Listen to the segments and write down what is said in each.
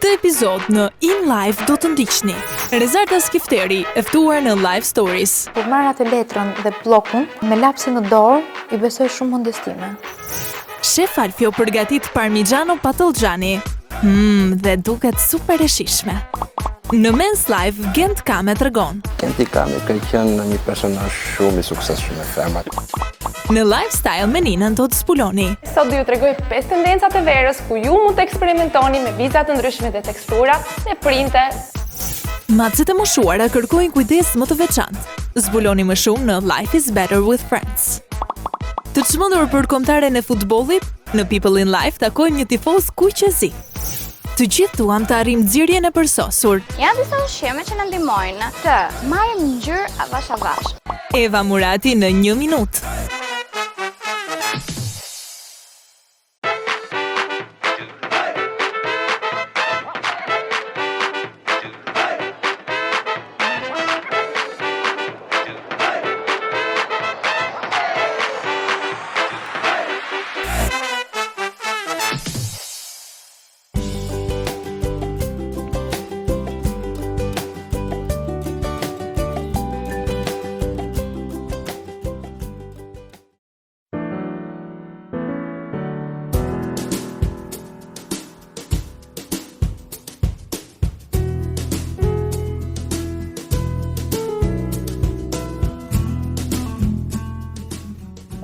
këtë epizod në In Live do të ndiqni Rezarta Skifteri, e ftuar në Live Stories. Kur marr atë letrën dhe bllokun me lapsin në dorë, I besoj shumë mundestime. Shef Alfio përgatit Parmigiano Patollxhani. Dhe duket super e shishme. Në Men's Live, Gent Kame tregon. Genti Kame ka qenë një personazh shumë I suksesshëm me femrat. Në Lifestyle me Ninën do të zbuloni. Sot do ju tregoj 5 tendencat e verës ku ju mund të eksperimentoni me viza të ndryshme dhe tekstura, me printe. Macet e moshuara kërkojnë kujdes më të veçantë. Zbuloni më shumë në Life is Better with Friends. Të çmendur për kombëtaren e futbollit, në People in Life takojmë një tifoz kuqezi. Të gjithë duam të arrijmë nxirjen e përsosur. Janë disa ushqime që na ndihmojnë të marrim ngjyrë avash avash. Eva Murati në 1 minutë.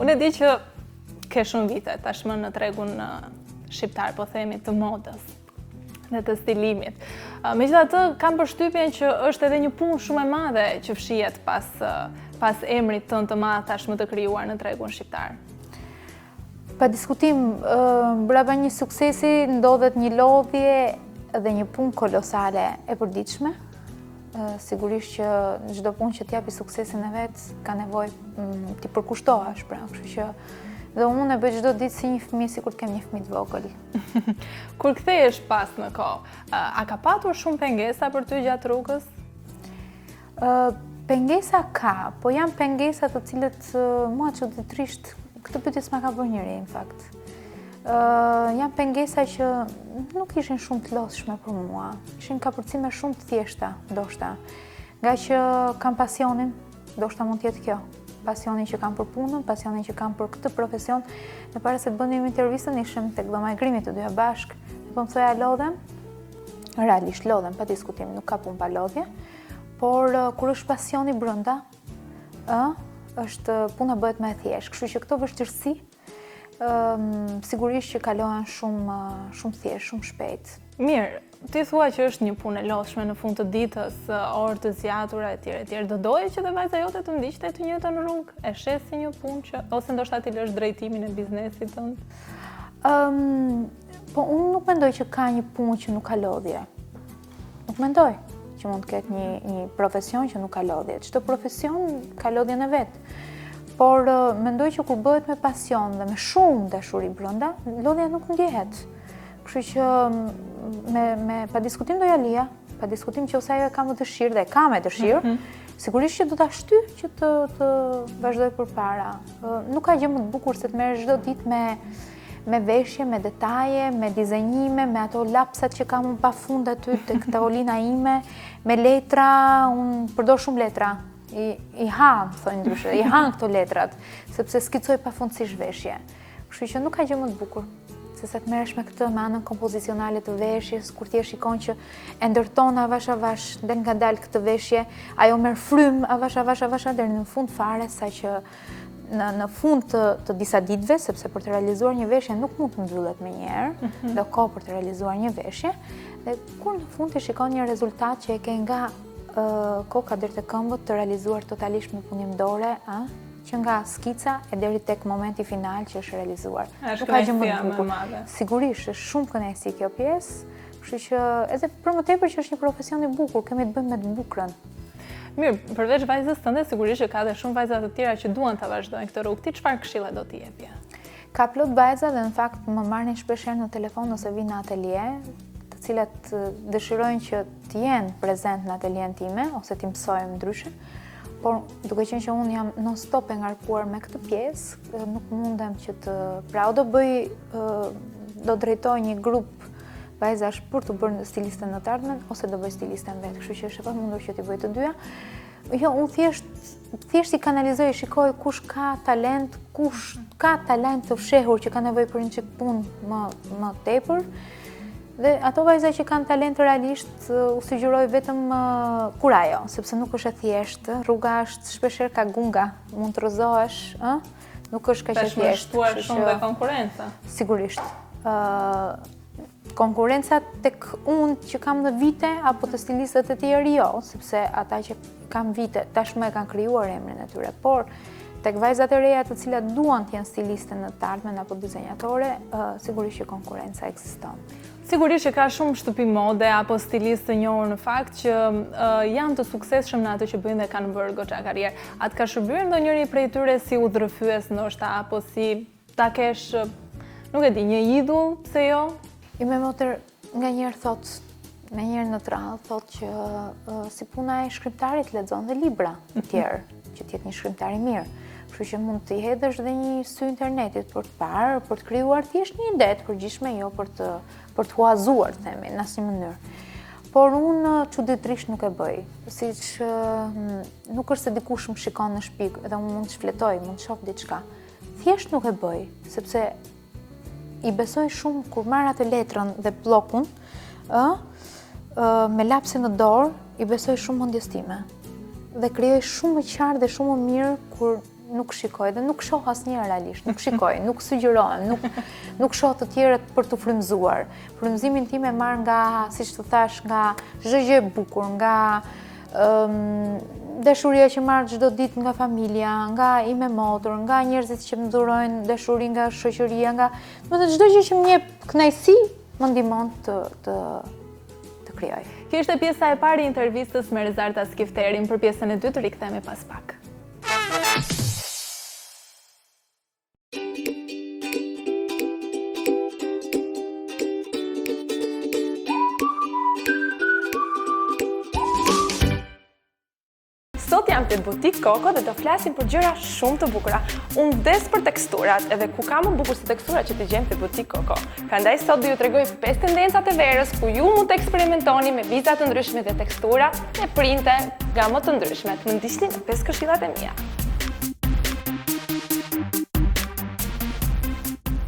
Unë e di që ke shumë vite tashmë në tregun shqiptar, po themi të modës dhe të stilimit. Megjithatë, kam përshtypjen që është edhe një punë shumë e madhe që fshihet pas emrit tënd të madh tashmë të krijuar në tregun shqiptar. Pa diskutim, brapa një suksesi ndodhet një lodhje dhe një punë kolosale e përditshme. Sigurisht që çdo punë që t'japi suksesin e vet ka nevojë t'i përkushtohesh, pra, kështu që dhe unë e bëj çdo ditë si një fëmijë sikur të kem një fëmijë të vogël. Kur kthehesh pas në kohë, a ka patur shumë pengesa për ty gjatë rrugës? Pengesa ka, po janë pengesa të cilët mua çuditërisht këtë pyetje s'ma ka bërë njëri, në fakt. Janë pengesa që nuk ishin shumë të lodhshme për mua. Ishin kapërcime shumë të thjeshta, ndoshta. Nga që kam pasionin, ndoshta mund të jetë kjo. Pasionin që kam për punën, pasionin që kam për këtë profesion. Në para se të bënim intervistën, ishim tek dhoma e grimit të dyja bashk. Po më thoja lodhem. Realisht lodhem, pa diskutim, nuk ka punë pa lodhje. Por kur është pasioni brenda, puna bëhet më e thjeshtë. Kështu që këto vështirësi sigurisht që kalohen shumë thjesht, shumë shpejt. Mirë, ti thua që është një punë e lodhshme në fund të ditës, orë të zgjatura etj. Do doje që dhe vajza jote të ndiqte të njëjtën rrugë? E shes si një punë që ose ndoshta ti lësh drejtimin e biznesit tënd? Po unë nuk mendoj që ka një punë që nuk ka lodhje. Nuk mendoj që mund të ketë një profesion që nuk ka lodhje. Çdo profesion ka lodhjen e vet. Por mendoj që kur bëhet me pasion dhe me shumë dashuri brenda, lodhja nuk ndjehet. Kështu që me pa diskutim do ja lija, pa diskutim që ose ajo e ka më dëshirë dhe ka me dëshirë, sigurisht që do ta shty që të vazhdoj përpara. Nuk ka gjë më të bukur se të merresh çdo ditë me veshje, me detaje, me dizajnime, me ato lapsat që kam unë pafund aty tek tavolina ime, me letra, unë përdor shumë letra. I ha, thonë ndryshe, I han këto letrat, sepse skicoj pafundësisht veshje. Kështu që nuk ka gjë më të bukur, se sa të merresh me këtë me anën kompozicionale të veshjes, kur ti e shikon që e ndërton avash avash, del ngadalë këtë veshje, ajo merr frym avash deri në fund fare, saqë në fund të disa ditëve, sepse për të realizuar një veshje nuk mund të mbyllet menjëherë, do kohë për të realizuar një veshje, dhe kur në fund ti shikon një rezultat që e ke nga koka deri te këmbët të realizuar totalisht me punim dore, që nga skica e deri tek momenti final që është realizuar. Nuk ka gjë më të bukur. Sigurisht është shumë kënaqësi kjo pjesë, kështu që edhe për më tepër që është një profesion I bukur, kemi të bëjmë me të bukurën. Mirë, përveç vajzës tënde, sigurisht që ka edhe shumë vajza të tjera që duan ta vazhdojnë këtë rrugë. Ti çfarë këshilla do t'i jepje? Ka plot vajza dhe në fakt më marrin shpeshherë në telefon ose vinë në atelje, cilat dëshirojnë që të jenë prezent në ateljen time, ose t'i mësojmë ndryshe, por duke qenë që unë jam non-stop e ngarkuar me këtë pjesë, nuk mundem që të... Pra, do drejtoj një grup vajza është për të bërë stiliste në të ardhmen ose do bëj stiliste në vetë, kështu që është e pamundur që t'i bëj të dyja. Jo, unë thjesht i kanalizoj, shikoj kush ka talent të fshehur që ka nevojë për një çik punë më tepër. Dhe ato vajza që kanë talent realisht u sugjeroj vetëm kurajo, sepse nuk është e thjeshtë, rruga është shpeshherë ka gunga, mund të rrëzohesh, nuk është kaq e thjeshtë. Tash shtuar shumë dhe konkurenca. Sigurisht. Konkurenca tek unë që kam në vite apo të stilistët e tjerë jo, sepse ata që kam vite tashmë e kanë krijuar emrin e tyre, por tek vajzat e reja të cilat duan të jenë stiliste në të ardhmen apo dizenjatore, sigurisht që konkurenca ekziston. Sigurisht që ka shumë shtëpi mode apo stilistë të njohur në fakt që janë të suksesshëm në atë që bëjnë dhe kanë bërë goxha karrierë. A të ka shërbyer ndonjëri prej tyre si udhërrëfyes ndoshta apo si ta kesh, nuk e di, një idhull, pse jo? Me motër nga njerë thot, me njerë në të radhë, thot që si puna e shkrimtarit lexon dhe libra të tjerë, që t'jetë një shkrimtar i mirë. Kështu që mund t'i hedhësh dhe një sy internetit për të parë, për të krijuar thjesht një ide të përgjithshme, jo për të huazuar, themi, në asnjë mënyrë. Por unë çuditërisht nuk e bëj, siç nuk është se dikush më shikon në shtëpi dhe unë mund të shfletoj, mund të shoh diçka. Thjesht nuk e bëj, sepse i besoj shumë kur marr atë letrën dhe bllokun, me lapsin në dorë, i besoj shumë mendjes time. Dhe krijoj shumë më qartë dhe shumë më mirë kur nuk shikoj dhe nuk shoh asnjëherë realisht, nuk shikoj, nuk sugjerohem, nuk shoh të tjerët për të frymëzuar. Frymëzimin tim e marr nga, siç të thash, nga çdo gjë e bukur, nga dashuria që marr çdo ditë nga familja, nga i me motor, nga njerëzit që më dhurojnë dashuri, nga shoqëria, nga, domethënë çdo gjë që më jep kënaqësi, më ndihmon të krijoj. Kjo ishte pjesa e parë e intervistës me Rezarta Skifterin. Për pjesën e dytë rikthehemi pas pak. Sot jam te butik Koko dhe do flasim për gjëra shumë të bukura. Unë vdes për teksturat, edhe ku ka më bukur se teksturat që t'i gjem te butik Koko. Prandaj sot do ju tregoj 5 tendencat e verës ku ju mund të eksperimentoni me viza të ndryshme dhe tekstura me printe nga më të ndryshmet. Më ndiqni në 5 këshillat e mia.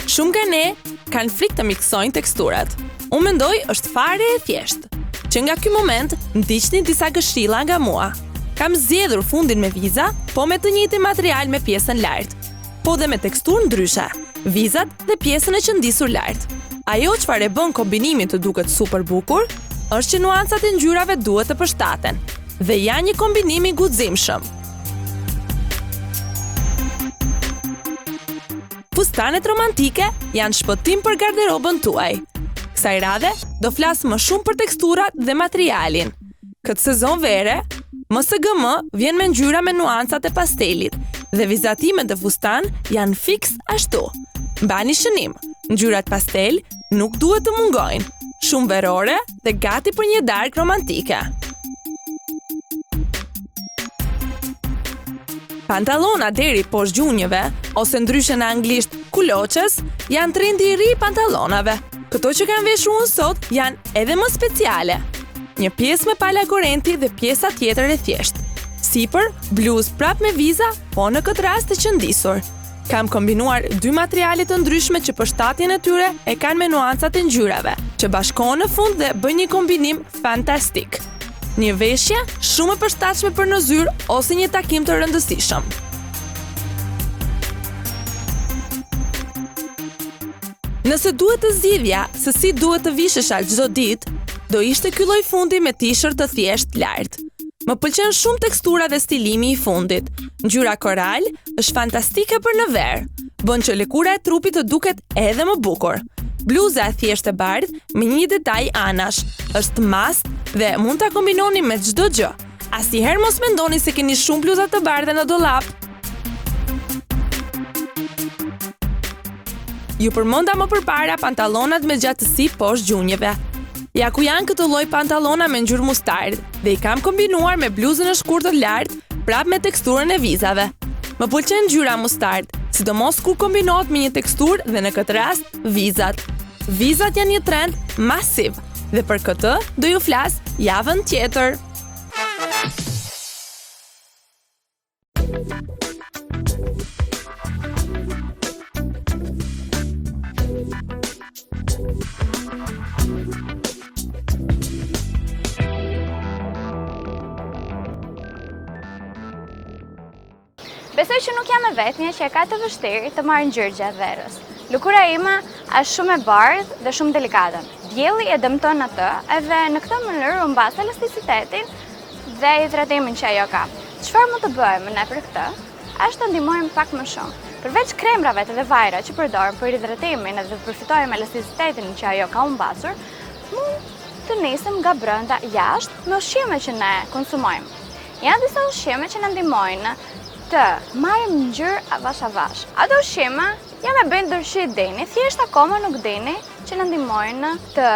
Shumë nga ne kanë frikë të miksojnë teksturat. Unë mendoj është fare e thjeshtë. Që nga ky moment ndiqni disa këshilla nga mua. Kam zgjedhur fundin me viza, po me të njëjtin material me pjesën lart, po dhe me teksturë ndryshe, vizat dhe pjesën e qëndisur lart. Ajo çfarë e bën kombinimin të duket super bukur, është që nuancat e ngjyrave duhet të përshtaten dhe janë një kombinim i guximshëm. Fustanet romantike janë shpëtim për garderobën tuaj. Kësaj radhe do flas më shumë për teksturat dhe materialin. Këtë sezon vere, MSGM vjen me ngjyra me nuancat e pastelit dhe vizatimet e fustan janë fiks ashtu. Mbani shënim, ngjyrat pastel nuk duhet të mungojnë, shumë verore dhe gati për një darkë romantike. Pantallona deri poshtë gjunjëve, ose ndryshe në anglisht kuloqes, janë trendi i ri i pantallonave. Këto që kanë veshur unë sot janë edhe më speciale. Një pjesë me pala korrenti dhe pjesa tjetër e thjeshtë. Sipër, bluzë prap me viza, po në këtë rast të qëndisur. Kam kombinuar 2 materiale të ndryshme që përshtatjen e tyre e kanë me nuancat e ngjyrave, që bashkohen në fund dhe bëjnë një kombinim fantastik. Një veshje shumë e përshtatshme për në zyrë ose një takim të rëndësishëm. Nëse duhet të zgjidhja se si duhet të vishesha çdo ditë, do ishte ky lloj fundi me t-shirt të thjeshtë lart. Më pëlqen shumë tekstura dhe stilimi i fundit. Ngjyra koral është fantastike për në verë. Bën që lëkura e trupit të duket edhe më bukur. Bluza e thjeshtë e bardhë me një detaj anash është must dhe mund ta kombinoni me çdo gjë. Asnjëherë mos mendoni se keni shumë bluza të bardha në dollap. Ju përmenda më përpara pantallonat me gjatësi poshtë gjunjëve. Ja ku janë këtë lloj pantallona me ngjyrë mustard dhe i kam kombinuar me bluzën e shkurtër lart, prap me teksturën e vizave. Më pëlqen ngjyra mustard, sidomos kur kombinohet me një teksturë dhe në këtë rast vizat. Vizat janë një trend masiv dhe për këtë do ju flas javën tjetër. Besoj që nuk jam e vetmja që e ka të vështirë të marrë ngjyrë gjatë verës. Lëkura ime është shumë e bardhë dhe shumë delikate. Dielli e dëmton atë edhe në këtë mënyrë humbas elasticitetin dhe hidratimin që ajo ka. Çfarë mund të bëjmë ne për këtë? Është të ndihmojmë pak më shumë. Përveç kremrave dhe vajra që përdorim për hidratimin edhe të përfitojmë elasticitetin që ajo ka humbasur, mund të nisim nga brenda jashtë me ushqime që ne konsumojmë. Janë disa ushqime që na ndihmojnë të marrim ngjyrë avash avash. Ato ushqime jam e bindur që i dini, thjesht akoma nuk dini që na ndihmojnë të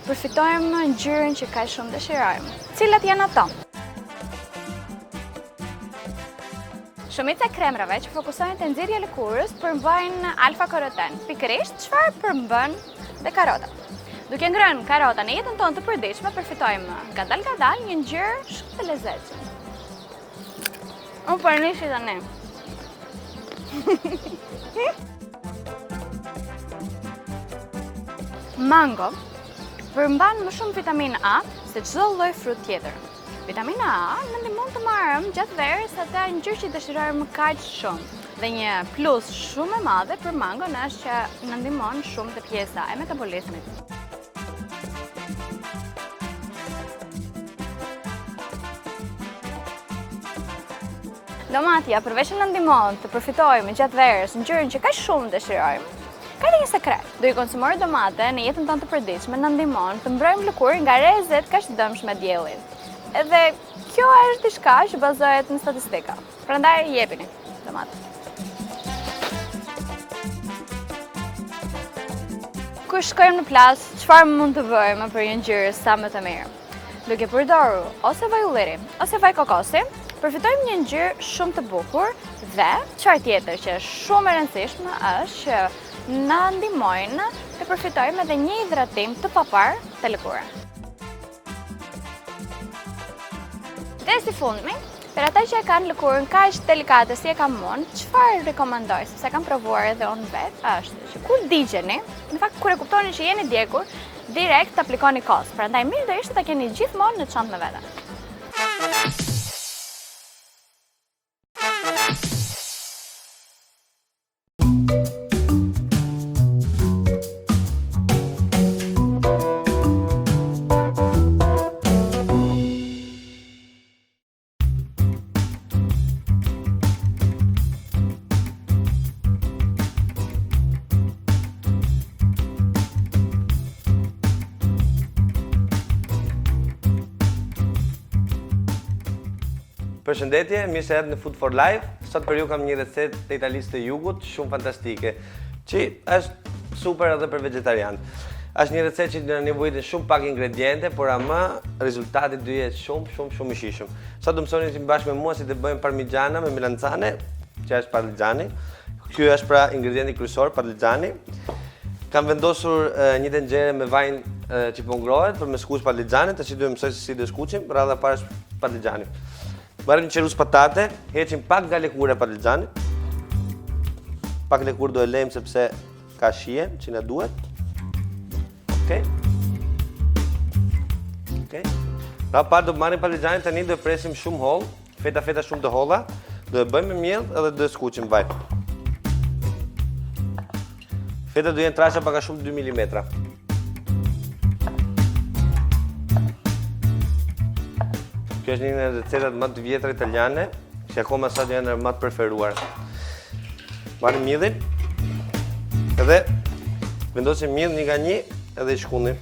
përfitojmë ngjyrën që kaq shumë dëshirojmë. Cilat janë ato? Shumica e kremrave që fokusohen te nxjerrja e lëkurës përmbajnë alfa-karoten. Pikërisht çfarë përmbën dhe karota. Duke ngrënë karota në jetën tonë të përditshme, përfitojmë ngadalë një ngjyrë shumë të lezetshme. Unë për nishi tani. Mango përmban më shumë vitaminë A se çdo lloj frut tjetër. Vitamina A në ndihmon të marrëm gjatë verës atë ngjyrë që dëshirojmë kaq shumë. Dhe një plus shumë e madhe për mangon është që në ndihmon shumë të pjesa e metabolizmit. Domatja, përveç që në ndihmon të përfitojmë gjatë verës ngjyrën që kaq shumë dëshirojmë, ka një sekret. Do i konsumojmë domate në jetën tonë të përditshme në ndihmon të mbrojmë lëkurën nga rrezet kaq të dëmshme diellit. Edhe kjo është diçka që bazohet në statistika. Prandaj jepini domate. Kur shkojmë në plazh, çfarë mund të bëjmë për një ngjyrë sa më të mirë? Duke përdorur ose vaj ulliri ose vaj kokosi, përfitojmë një ngjyrë shumë të bukur dhe çfarë tjetër që është shumë e rëndësishme është që na ndihmojnë të përfitojmë edhe një hidratim të papar të lëkurës. Dhe si fundmi, për ata që e kanë lëkurën kaq delikate si e kam unë, çfarë rekomandoj, sepse kam provuar edhe unë vetë, është që kur digjeni, në fakt kur e kuptoni që jeni djegur, direkt të aplikoni kos. Prandaj mirë do ishte ta keni gjithmonë në çantë me vete. Përshëndetje, mirë se erdhët në Food for Life. Sot për ju kam një recetë të Italisë të Jugut, shumë fantastike, që është super edhe për vegetarian. Është një recetë që na nevojitet shumë pak ingrediente, por ama rezultati do jetë shumë i shijshëm. Sot do mësoni bashkë me mua si të bëjmë parmigiana me melanzane, që është parmigiani. Ky është pra ingredienti kryesor, parmigiani. Kam vendosur një tenxhere me vaj që po ngrohet për me skuq parmigianin, tash do të mësoj se si do skuqim, radha parë është parmigiani. Marrim një qerus patate, heqim pak nga lëkura e parmigianit. Pak lëkurë do e lejmë sepse ka shije që na duhet. Okej. Pra parë do marrim parmigianin tani do e presim shumë holl, feta shumë të holla, do e bëjmë me miell edhe do e skuqim vaj. Feta do jenë trasha pak a shumë 2 mm. Kjo është një nga recetat më të vjetra italiane, që akoma sot janë më të preferuar. Marrim mielin, edhe vendosim miell një nga një, edhe i shkundim.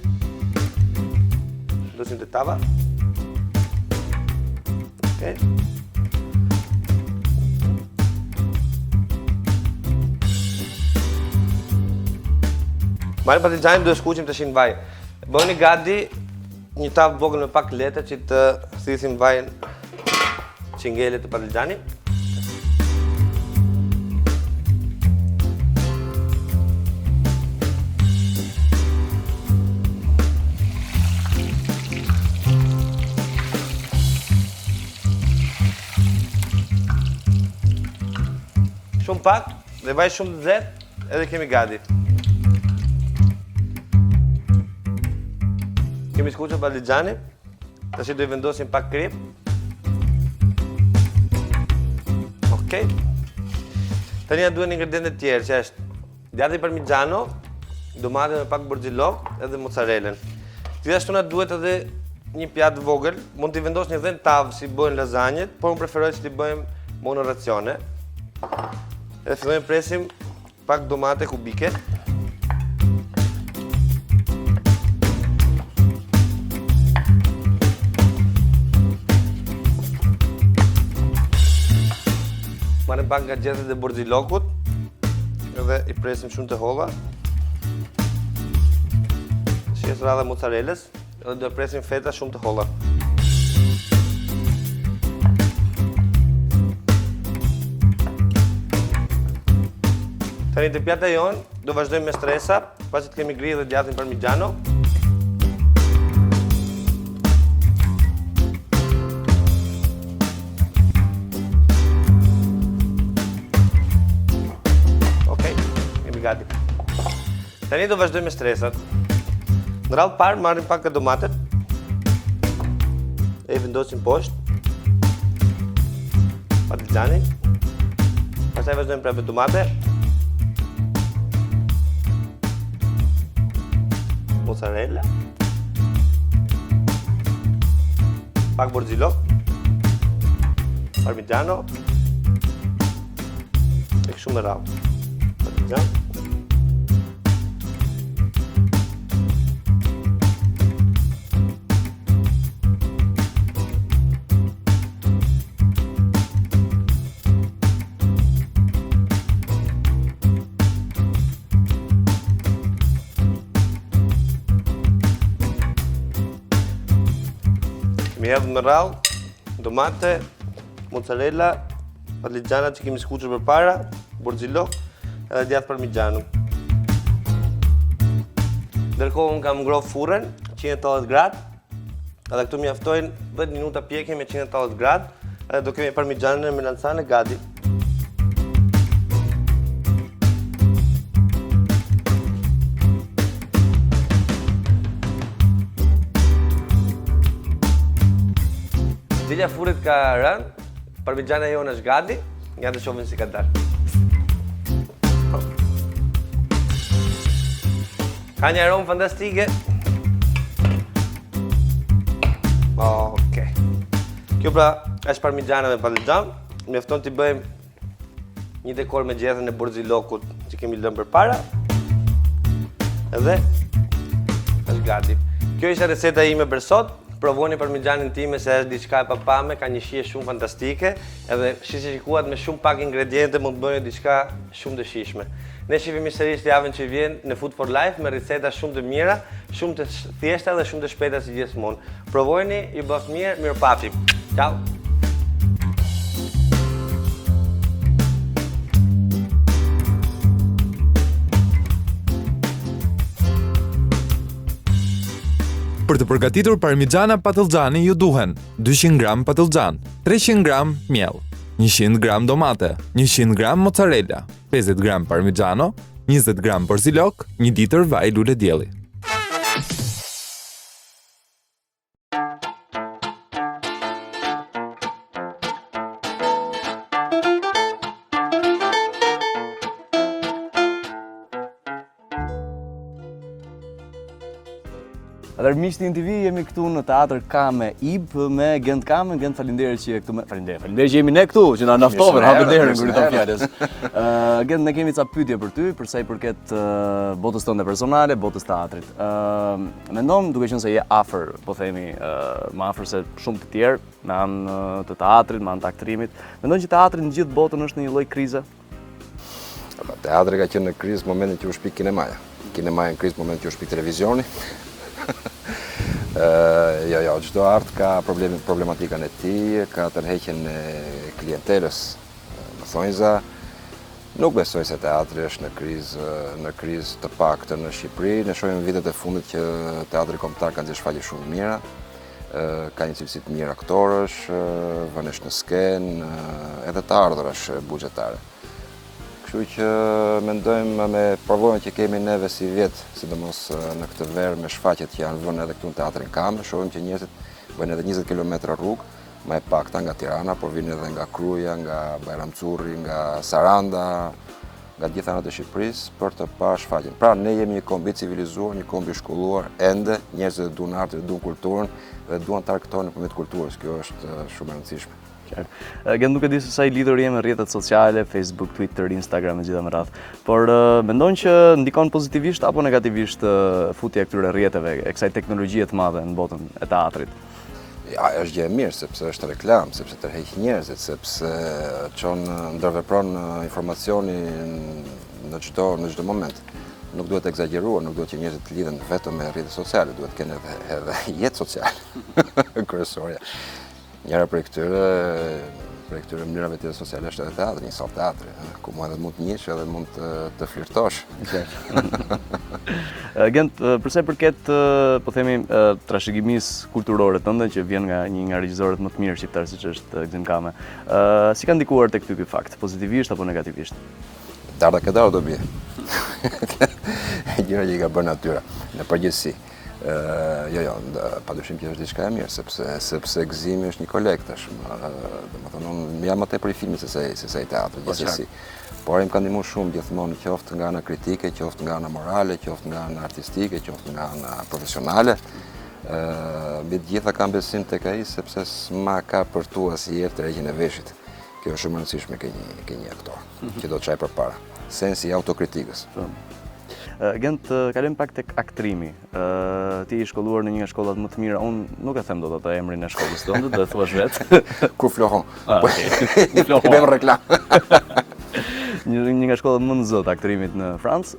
Vendosim te tava. Okej. Marrim parmigianin, do e skuqim tash në vaj. Bëni gati një tavë vogël me pak lete që të thithim vajin çingele të parmigianit. shumë pak dhe vaj shumë të nxehtë edhe kemi gati. Kemi skuqur patligjani, tash do I vendosim pak krip. Okej. Tani ja duhen ingredientet tjerë, që është djati parmigiano, domate me pak borxhillok edhe mozzarellën. Gjithashtu na duhet edhe një pjatë vogël, mund t'i vendos një dhe në tavë si bëjnë lazanjet, por unë preferoj që t'i bëjmë mono racione. Edhe fillojmë presim pak domate kubike. Marrim pak nga gjethet e borxhillokut, edhe I presim shumë të holla. Shihet radha mozzarellës, edhe do presim feta shumë të holla. Tani te pjata jon do vazhdojmë me stresa, pasi të kemi grillë dhe djatin parmigiano. Gati. Tani do vazhdojmë me stresat. Në radhë parë marrim pak domatet. E vendosim poshtë. Patligjani. Pastaj vazhdojmë prapë domate. Mozzarella. Pak borxhillok. Parmigiano. E kështu me radhë. Patligjani. Mi hedh me radhë, domate, mozzarella, patligjana që kemi skuqur përpara, borxhillok edhe djath parmigiano. Ndërkohë unë kam ngrohur furren 180 gradë, edhe këtu mjaftojnë 10 minuta pjekje me 180 gradë, edhe do kemi parmigianën e melanzane gati. Djelja furrit ka rënë, parmigiana jonë është gati, ja të shohim si ka dalë. Ka një aromë fantastike. Okej. Kjo pra është parmigiana me patligjan, mjafton t'i bëjmë një dekor me gjethen e borxhillokut që kemi lënë përpara. Edhe është gati. Kjo ishte receta ime për sot. Provoni parmigianin time se është diçka e papame, ka një shije shumë fantastike, edhe shikuat me shumë pak ingrediente mund të bëni diçka shumë të shijshme. Ne shihemi sërish javën që vjen në Food for Life me receta shumë të mira, shumë të thjeshta dhe shumë të shpejta si gjithmonë. Provojeni, ju bëft mirë, mirupafshim. Ciao. Për të përgatitur parmigiana patlıgjani ju duhen 200 gram patlıgjan, 300 gram miell, 100 gram domate, 100 gram mozzarella, 50 gram parmigiano, 20 gram borxhillok, 1 litër vaj lule dielli. Atëherë miqtë TV jemi këtu në teatr Kame Ib me Gent Kame. Gent, faleminderit që je këtu me. Faleminderit që jemi ne këtu, që na naftove, hapë derën kur I tham fjalës. Gent, ne kemi ca pyetje për ty për sa I përket botës tënde personale, botës teatrit. Mendom, duke qenë se je afër, po themi, më afër se shumë të tjerë, me anë të teatrit, me anë të aktrimit. Mendon që teatri në gjithë botën është në një lloj krize? Teatri ka qenë në krizë momentin që u shpik kinemaja. Kinemaja në krizë momentin që u shpik televizioni. Jo, çdo art ka problematikën e tij, ka tërheqjen e klientelës, më thonjza. Nuk besoj se teatri është në krizë të paktën në Shqipëri. Ne shohim vitet e fundit që teatri kombëtar ka nxjerrë shfaqje shumë mira, ka një cilësi të mirë aktorësh, vënesh në skenë, edhe të ardhurash buxhetare. kështu që mendojmë me provojën që kemi neve si vjetë, sidomos në këtë verë me shfaqjet që janë vënë edhe këtu në teatrin Kame, shohim që njerëzit bëjnë edhe 20 km rrugë, më e pakta nga Tirana, por vinë edhe nga Kruja, nga Bajramçurri, nga Saranda, nga gjitha anët e Shqipërisë për të parë shfaqjen. Pra ne jemi një kombi civilizuar, një kombi shkolluar, ende njerëzit duan artin, duan kulturën dhe duan të argëtojnë nëpërmjet kulturës. Kjo është shumë e rëndësishme. Gjend nuk e di se sa i lidhur jemi me rrjetet sociale, Facebook, Twitter, Instagram e gjitha me radhë. Por mendon që ndikon pozitivisht apo negativisht futja e këtyre rrjeteve, e kësaj teknologjie të madhe në botën e teatrit? Ja, është gjë e mirë, sepse është reklam, sepse tërheq njerëzit, sepse ndërvepron informacioni në çdo moment. Nuk duhet egzageruar, nuk duhet që njerëzit të lidhen vetëm me rrjetet sociale, duhet të kenë edhe jetë sociale kryesorja. Njëra prej këtyre mënyrave tjetër sociale është edhe teatri, një sallë teatri, ku edhe mund të njihesh edhe mund të flirtosh. Gjend, përsa i përket, po themi, trashëgimisë kulturore tënde që vjen nga një nga regjisorët më të mirë shqiptar siç është Gzim Kame, si ka ndikuar tek ty ky fakt, pozitivisht apo negativisht? Darda ke darda do bie. Gjëra që i ka bërë natyra, në përgjithësi. Jo, padyshim që është diçka e mirë, sepse Gzimi është një koleg tashmë. Domethënë unë jam më tepër i filmit se sa i teatrit, gjithsesi. Por më ka ndihmuar shumë gjithmonë, qoftë nga ana kritike, qoftë nga ana morale, qoftë nga ana artistike, qoftë nga ana profesionale. Mbi të gjitha kam besim tek ai sepse s'ma ka përtuar asnjëherë tërheqjen e veshit. Kjo është shumë e rëndësishme ke një aktor, që do të çaj përpara. Sensi i autokritikës. Gjend, kalojmë pak tek aktrimi. Ti je shkolluar në një nga shkollat më të mira. Unë nuk e them dot atë emrin e shkollës tënde, do e thuash vetë. Kur Florent. Florent. Bëjmë reklam. Një nga shkollat më në zot aktrimit në Francë,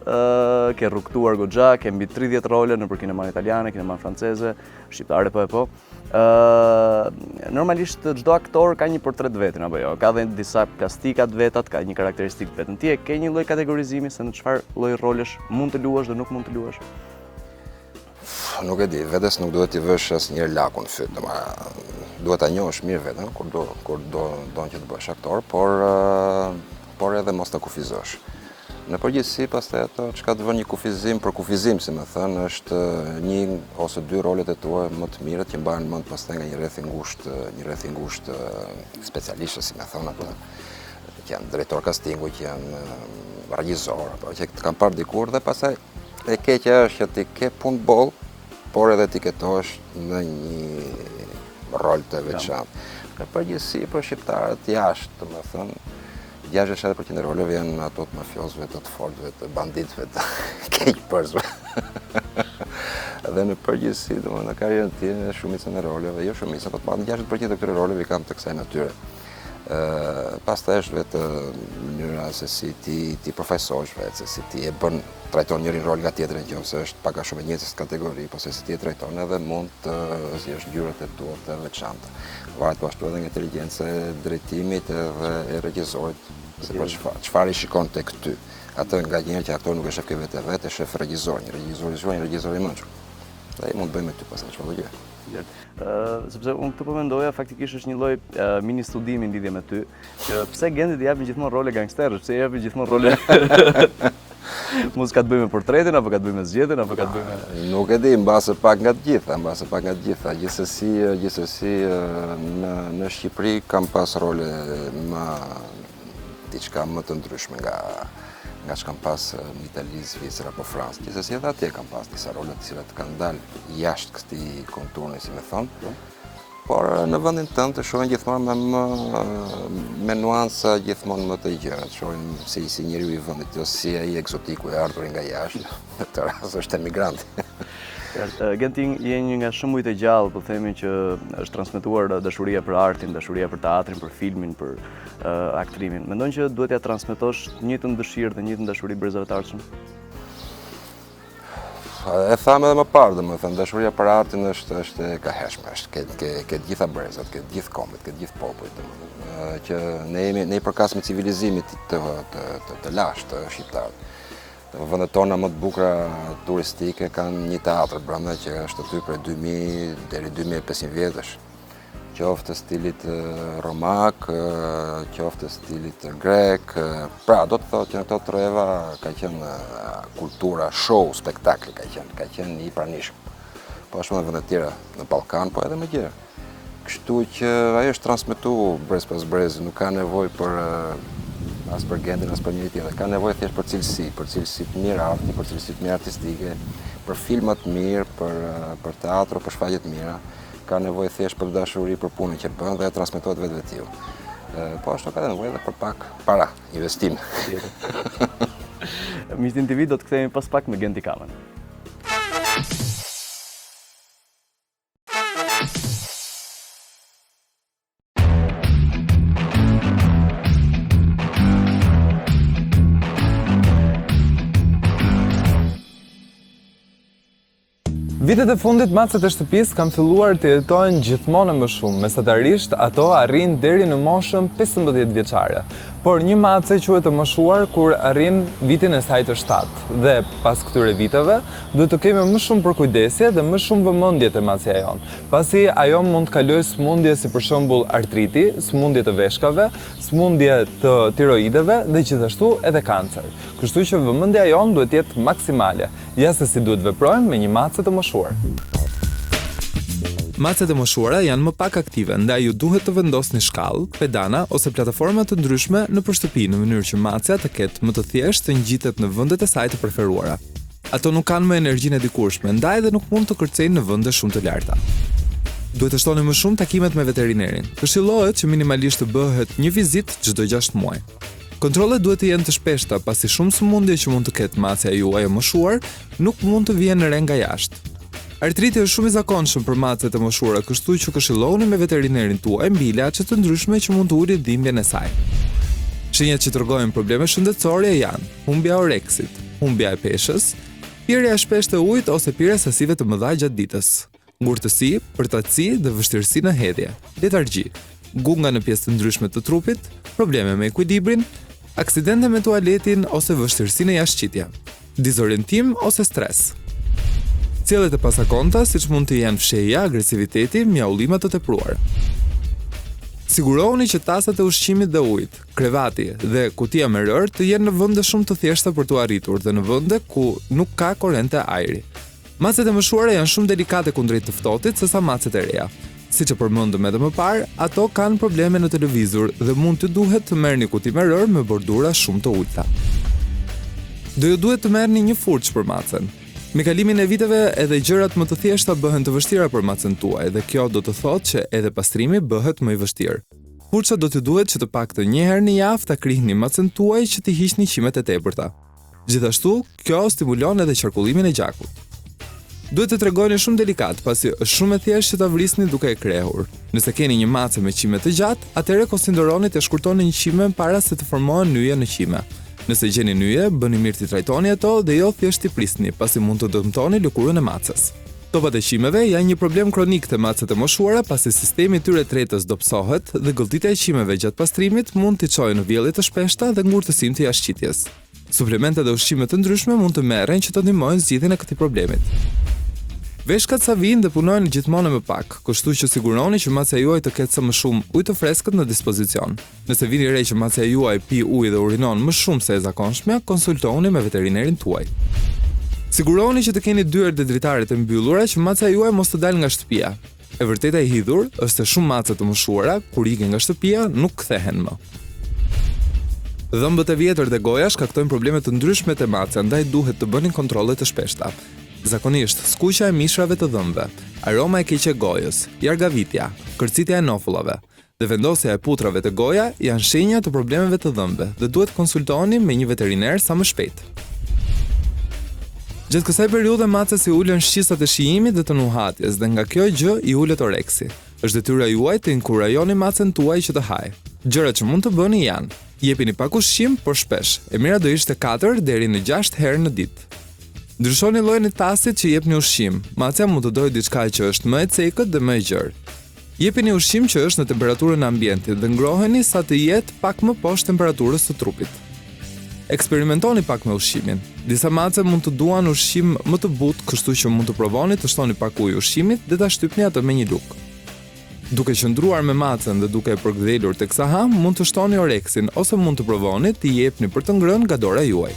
ke rrugtuar goxha, ke mbi 30 role nëpër kineman italiane, kineman franceze, shqiptare po e po. Normalisht çdo aktor ka një portret vetin apo jo, ka dhe disa plastika të vetat, ka një karakteristikë të vetën. Ti e ke një lloj kategorizimi se në çfarë lloj rolesh mund të luash dhe nuk mund të luash? Nuk e di, vetes nuk duhet t'i vësh asnjëherë lakun fyt, duhet ta njohësh mirë veten kur do që të bësh aktor, por edhe mos ta kufizosh. Në përgjithësi, pastaj ato çka të vën një kufizim për kufizim, si më thënë, është një ose dy rolet e tua më të mira që mbahen mend pastaj nga një rreth i ngushtë specialishtë, si më thënë, apo që janë drejtor castingu, që janë regjisor, apo që të kanë parë dikur dhe pastaj e keqja është që ti ke punë boll, por edhe ti ketohesh në një rol të veçantë. Në përgjithësi për shqiptarët jashtë, domethënë 60% e roleve janë ato të mafiozëve, të fortëve, të banditëve, të keqpërzve. Dhe në përgjithësi, në karrierën time, shumicën e roleve, jo shumicën, po të madhe 60% e këtyre roleve kam të kësaj natyre. Pastaj është vetë mënyra se si ti përfaqësohesh vetë, se si ti e bën trajton njërin rol nga tjetrin, nëse është pak a shumë e njëjtës kategori, po se si ti e trajton edhe mund të zgjesh ngjyrat e tua të veçanta. Varet po ashtu edhe nga inteligjenca e drejtimit edhe e regjisorit, se për çfarë i shikon tek ty. Atë nga njerë që aktor nuk e shef ke vetë, e shef regjisor, një regjisor i mençur. Dhe ai mund të bëjë me ty pastaj çfarë do gjë. Sepse unë këtë po mendoja, faktikisht është një lloj mini studimi në lidhje me ty, që pse Gjendit i japin gjithmonë role gangsterësh, pse i japin gjithmonë role mos ka të bëjë me portretin, apo ka të bëjë me zgjedhjen, apo ka të bëjë me... Nuk e di, mbase pak nga të gjitha, Gjithsesi në Shqipëri kam pas role diçka më të ndryshme nga që kam pas në Itali, Zvicra apo Francë. Gjithsesi edhe atje kam pas disa role të cilat kanë dalë jashtë këtij konturni, si më thonë. Por në vendin tënd të shohin gjithmonë me nuanca gjithmonë më të gjëra, të shohin si njeriu i vendit, ose si ai eksotiku i ardhur nga jashtë. Në këtë rast është emigrant. Gjenti je një nga shembujt e gjallë, po themi, që është transmetuar dashuria për artin, dashuria për teatrin, për filmin, për aktrimin. Mendon që duhet ja transmetosh të njëjtën dëshirë dhe njëjtën dashuri brezave të ardhshëm? E thamë edhe më parë, domethënë dashuria për artin është e kaheshme, është ke gjitha brezat, ke gjithë kombet, ke gjithë popujt, domethënë që ne i përkasim civilizimit të lashtë të shqiptarët. Vendet tona më të bukura turistike kanë një teatr brenda që është aty prej 2000 deri 2500 vjetësh. qoftë të stilit romak, qoftë të stilit grek. Pra, do të thotë që në këto treva ka qenë kultura, show, spektakli ka qenë i pranishëm. Po ashtu në vendet tjera në Ballkan, po edhe më gjerë. Kështu që ajo është transmetu brez pas brez, nuk ka nevojë për as për gendin, as për njëri tjetër. Ka nevojë thjesht për cilësi të mira arti, për cilësi të mira artistike, për filma të mirë, për teatro, për shfaqje të mira. Ka nevojë thjesht për dashuri për punën që bën dhe transmetohet vetvetiu. Po ashtu ka nevojë edhe për pak para, investim. Miqtin TV do të kthehemi pas pak me Genti Kamën. Vitet e fundit macet e shtëpisë kanë filluar të jetojnë gjithmonë më shumë, mesatarisht ato arrin deri në moshën 15 vjeçare. Por një mace quhet e moshuar kur arrin vitin e saj të 7 dhe pas këtyre viteve duhet të kemi më shumë përkujdesje dhe më shumë vëmendje te macja jon, pasi ajo mund të kalojë sëmundje si për shembull artriti, sëmundje të veshkave, sëmundje të tiroideve dhe gjithashtu edhe kancer. Kështu që vëmendja jon duhet jetë maksimale, ja se si duhet veprojmë me një mace të moshuar. Macet e moshuara janë më pak aktive, ndaj ju duhet të vendosni shkallë, pedana ose plataforma të ndryshme nëpër shtëpi në mënyrë që macja të ketë më të thjeshtë të ngjitet në vendet e saj të preferuara. Ato nuk kanë më energjinë e dikurshme, ndaj dhe nuk mund të kërcejnë në vende shumë të larta. Duhet të shtoni më shumë takimet me veterinerin. Këshillohet që minimalisht të bëhet një vizitë çdo 6 muaj. Kontrollet duhet të jenë të shpeshta, pasi shumë sëmundje që mund të ketë macja juaj e moshuar nuk mund të vijnë re nga jashtë. Artriti është shumë i zakonshëm për macet e moshuara, kështu që këshilloni me veterinerin tuaj mbi ilaçe të ndryshme që mund të ulin dhimbjen e saj. Shenjat që tregojnë probleme shëndetësore janë humbja e oreksit, humbja e peshës, pirja e shpeshtë e ujit ose pirja sasive të mëdha gjatë ditës, ngurtësi, përtatësi dhe vështirësi në hedhje, letargji, gunga në pjesë të ndryshme të trupit, probleme me ekuilibrin, aksidente me tualetin ose vështirësi në jashtëqitje, dizorientim ose stres. Cilët e pasakonta, siç mund të jenë fshehja, agresiviteti, mjaullimat të tepruara. Sigurohuni që tasat e ushqimit dhe ujit, krevati dhe kutia me rër të jenë në vende shumë të thjeshta për t'u arritur dhe në vende ku nuk ka korrente ajri. Macet e moshuara janë shumë delikate kundrejt të ftohtit sesa macet e reja. Siç e përmendëm edhe më parë, ato kanë probleme në televizor dhe mund të duhet të merrni kuti me rër me bordura shumë të ulta. Do ju duhet të merrni një furçë për macen. Me kalimin e viteve edhe gjërat më të thjeshta bëhen të vështira për macen tuaj dhe kjo do të thotë që edhe pastrimi bëhet më i vështirë. Furça do t'ju duhet që të paktën një herë në javë ta krihni macen tuaj që t'i hiqni qimet e tepërta. Gjithashtu, kjo stimulon edhe qarkullimin e gjakut. Duhet të tregoni shumë delikat, pasi është shumë e thjeshtë që ta vrisni duke e krehur. Nëse keni një mace me qime të gjatë, atëherë konsideroni të shkurtoni një qime para se të formohen nyje në qime. Nëse gjeni nyje, bëni mirë t'i trajtoni ato dhe jo thjesht t'i prisni, pasi mund të dëmtoni lëkurën e macës. Topat e qimeve janë një problem kronik të macet e moshuara, pasi sistemi i tyre tretës dobësohet dhe gëlltitja e qimeve gjatë pastrimit mund t'i çojë në vjellje të shpeshta dhe ngurtësim të jashtëqitjes. Suplemente dhe ushqime të ndryshme mund të merren që të ndihmojnë zgjidhjen e këtij problemit. Veshkat sa vinë dhe punojnë gjithmonë më pak, kështu që siguroni që macja juaj të ketë sa më shumë ujë të freskët në dispozicion. Nëse vini re që macja juaj pi ujë dhe urinon më shumë se e zakonshmja, konsultoni me veterinerin tuaj. Siguroni që të keni dyert dhe dritaret e mbyllura që macja juaj mos të dalë nga shtëpia. E vërteta e hidhur është se shumë mace të moshuara, kur ikin nga shtëpia, nuk kthehen më. Dhëmbët e vjetër dhe goja shkaktojnë probleme të ndryshme te macja, ndaj duhet të bëni kontrolle të shpeshta. Zakonisht, skuqja e mishrave të dhëmbëve, aroma e keqe e gojës, jargavitja, kërcitja e nofullave dhe vendosja e putrave të goja janë shenja të problemeve të dhëmbëve dhe duhet konsultoni me një veteriner sa më shpejt. Gjatë kësaj periudhe macet si ulen shqisat e shijimit dhe të nuhatjes dhe nga kjo gjë i ulet oreksi. Është detyra juaj të inkurajoni macen tuaj që të hajë. Gjërat që mund të bëni janë: jepini pak ushqim, por shpesh. E mira do ishte 4 deri në 6 herë në ditë. Ndryshoni llojin e tasit që jepni ushqim. Macja mund të dojë diçka që është më e cekët dhe më e gjerë. Jepini ushqim që është në temperaturën e ambientit dhe ngroheni sa të jetë pak më poshtë temperaturës së trupit. Eksperimentoni pak me ushqimin. Disa mace mund të duan ushqim më të butë, kështu që mund të provoni të shtoni pak ujë ushqimit dhe ta shtypni atë me një lugë. Duke qëndruar me macën dhe duke e përkthjelur tek saham, mund të shtoni oreksin ose mund të provoni t'i jepni për të ngrënë nga dora juaj.